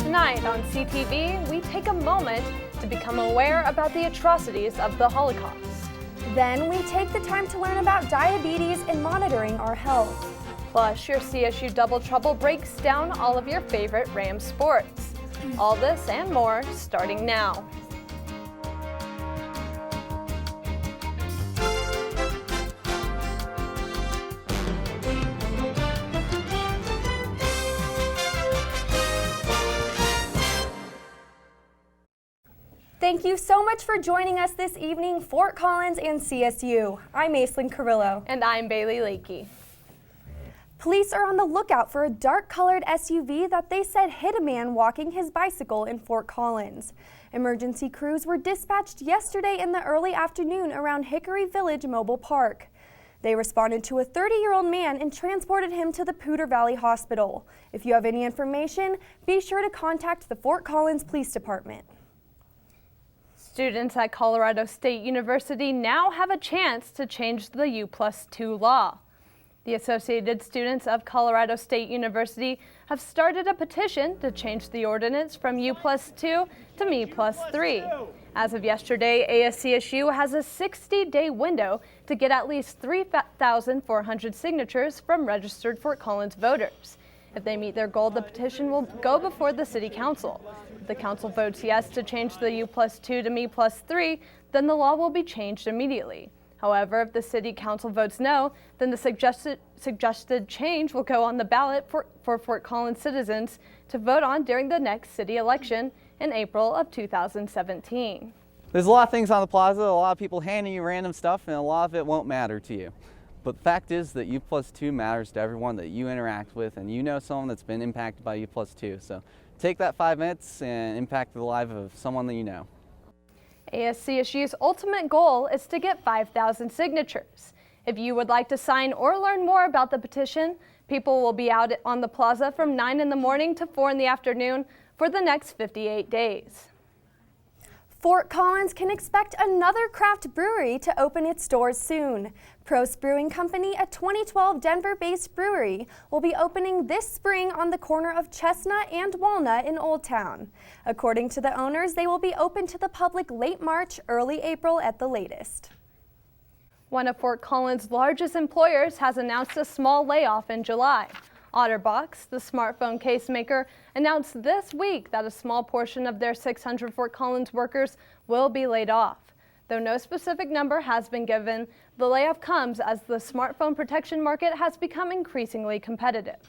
Tonight on CTV, we take a moment to become aware about the atrocities of the Holocaust. Then we take the time to learn about diabetes and monitoring our health. Plus, your CSU Double Trouble breaks down all of your favorite Ram sports. All this and more starting now. Thank you so much for joining us this evening, Fort Collins and CSU. I'm Aislinn Carrillo. And I'm Bailey Lakey. Police are on the lookout for a dark-colored SUV that they said hit a man walking his bicycle in Fort Collins. Emergency crews were dispatched yesterday in the early afternoon around Hickory Village Mobile Park. They responded to a 30-year-old man and transported him to the Poudre Valley Hospital. If you have any information, be sure to contact the Fort Collins Police Department. Students at Colorado State University now have a chance to change the U+2 law. The Associated Students of Colorado State University have started a petition to change the ordinance from U+2 to Me+3. As of yesterday, ASCSU has a 60-day window to get at least 3,400 signatures from registered Fort Collins voters. If they meet their goal, the petition will go before the City Council. If the Council votes yes to change the U+2 to Me+3, then the law will be changed immediately. However, if the City Council votes no, then the suggested change will go on the ballot for Fort Collins citizens to vote on during the next city election in April of 2017. There's a lot of things on the plaza, a lot of people handing you random stuff, and a lot of it won't matter to you. But the fact is that U+2 matters to everyone that you interact with, and you know someone that's been impacted by U+2. So take that 5 minutes and impact the life of someone that you know. ASCSU's ultimate goal is to get 5,000 signatures. If you would like to sign or learn more about the petition, people will be out on the plaza from 9 in the morning to 4 in the afternoon for the next 58 days. Fort Collins can expect another craft brewery to open its doors soon. Prost Brewing Company, a 2012 Denver-based brewery, will be opening this spring on the corner of Chestnut and Walnut in Old Town. According to the owners, they will be open to the public late March, early April at the latest. One of Fort Collins' largest employers has announced a small layoff in July. OtterBox, the smartphone case maker, announced this week that a small portion of their 600 Fort Collins workers will be laid off. Though no specific number has been given, the layoff comes as the smartphone protection market has become increasingly competitive.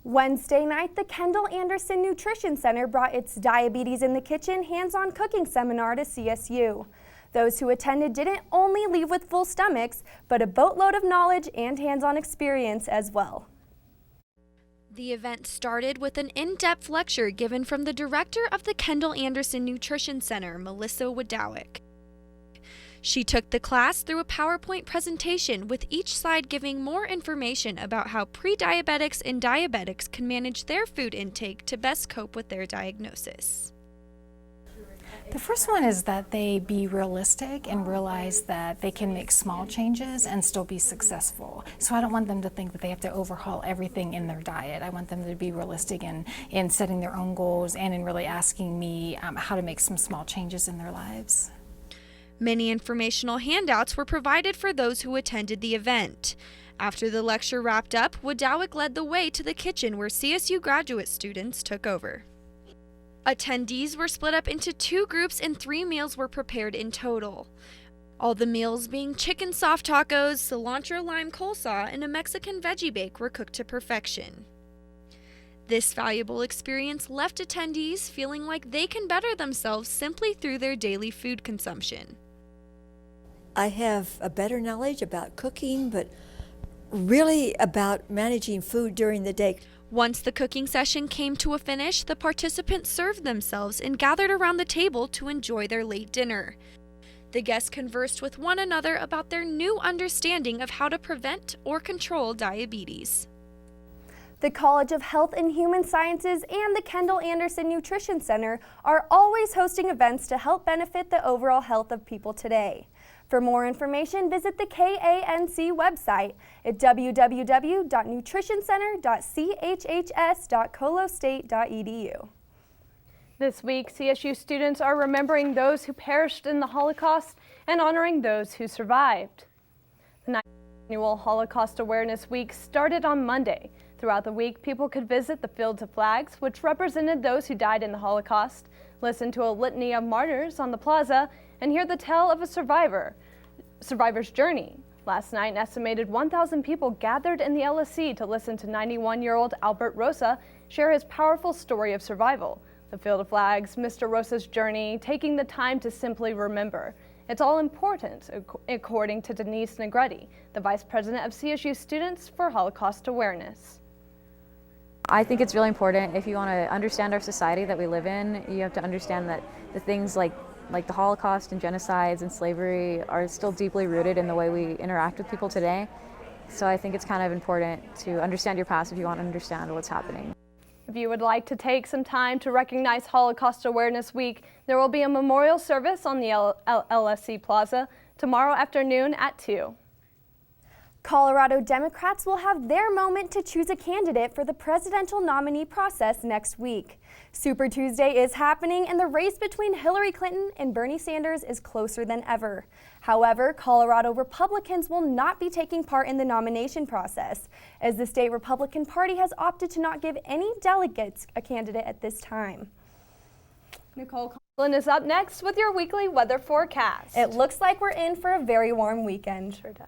Wednesday night, the Kendall Anderson Nutrition Center brought its Diabetes in the Kitchen hands-on cooking seminar to CSU. Those who attended didn't only leave with full stomachs, but a boatload of knowledge and hands-on experience as well. The event started with an in-depth lecture given from the director of the Kendall Anderson Nutrition Center, Melissa Wadowik. She took the class through a PowerPoint presentation with each side giving more information about how pre-diabetics and diabetics can manage their food intake to best cope with their diagnosis. The first one is that they be realistic and realize that they can make small changes and still be successful. So I don't want them to think that they have to overhaul everything in their diet. I want them to be realistic in setting their own goals and in really asking me how to make some small changes in their lives. Many informational handouts were provided for those who attended the event. After the lecture wrapped up, Wadowik led the way to the kitchen where CSU graduate students took over. Attendees were split up into 2 groups and 3 meals were prepared in total. All the meals being chicken soft tacos, cilantro lime coleslaw, and a Mexican veggie bake were cooked to perfection. This valuable experience left attendees feeling like they can better themselves simply through their daily food consumption. I have a better knowledge about cooking, but really about managing food during the day. Once the cooking session came to a finish, the participants served themselves and gathered around the table to enjoy their late dinner. The guests conversed with one another about their new understanding of how to prevent or control diabetes. The College of Health and Human Sciences and the Kendall Anderson Nutrition Center are always hosting events to help benefit the overall health of people today. For more information, visit the KANC website at www.nutritioncenter.chhs.colostate.edu. This week, CSU students are remembering those who perished in the Holocaust and honoring those who survived. The 9th annual Holocaust Awareness Week started on Monday. Throughout the week, people could visit the Fields of Flags, which represented those who died in the Holocaust, listen to a litany of martyrs on the plaza, and hear the tale of a survivor's journey. Last night, an estimated 1,000 people gathered in the LSC to listen to 91-year-old Albert Rosa share his powerful story of survival. The Field of Flags, Mr. Rosa's journey, taking the time to simply remember. It's all important, according to Denise Negretti, the Vice President of CSU Students for Holocaust Awareness. I think it's really important. If you want to understand our society that we live in, you have to understand that the things like the Holocaust and genocides and slavery are still deeply rooted in the way we interact with people today. So I think it's kind of important to understand your past if you want to understand what's happening. If you would like to take some time to recognize Holocaust Awareness Week, there will be a memorial service on the LSC Plaza tomorrow afternoon at 2. Colorado Democrats will have their moment to choose a candidate for the presidential nominee process next week. Super Tuesday is happening, and the race between Hillary Clinton and Bernie Sanders is closer than ever. However, Colorado Republicans will not be taking part in the nomination process, as the state Republican Party has opted to not give any delegates a candidate at this time. Nicole Conlon is up next with your weekly weather forecast. It looks like we're in for a very warm weekend. Sure does.